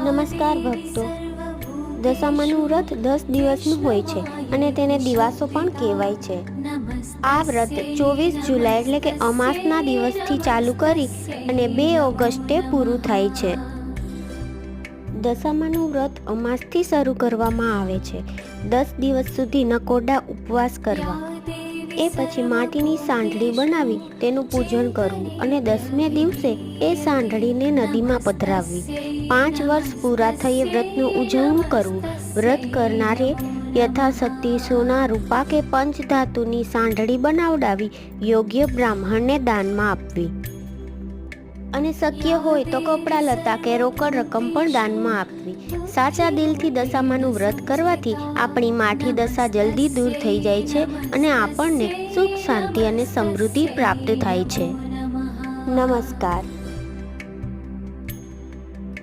નમસ્કાર ભક્તો. દશામાનું વ્રત 10 દિવસનું હોય છે અને તેને દિવાસો પણ કહેવાય છે. આ વ્રત 24 જુલાઈ એટલે કે અમાસના દિવસથી ચાલુ કરી અને 2 ઓગસ્ટે પૂરું થાય છે. દશામાનું વ્રત અમાસથી શરૂ કરવામાં આવે છે. 10 દિવસ સુધી નકોરડા ઉપવાસ કરવા, એ પછી માટીની સાંઢળી બનાવી તેનું પૂજન કરવું અને 10મે દિવસે એ સાંઢળીને નદીમાં પધરાવવી. 5 વર્ષ પૂરા થયે વ્રતનું ઉજવણું કરવું. વ્રત કરનારે યથાશક્તિ સોના, રૂપા કે પંચધાતુની સાંઢળી બનાવડાવી યોગ્ય બ્રાહ્મણને દાનમાં આપવી અને શક્ય હોય તો કપડાં લત્તા કે રોકડ રકમ પણ દાનમાં આપવી. સાચા દિલથી દશામાનું વ્રત કરવાથી આપણી માઠી દશા જલ્દી દૂર થઈ જાય છે અને આપણને સુખ, શાંતિ અને સમૃદ્ધિ પ્રાપ્ત થાય છે. નમસ્કાર.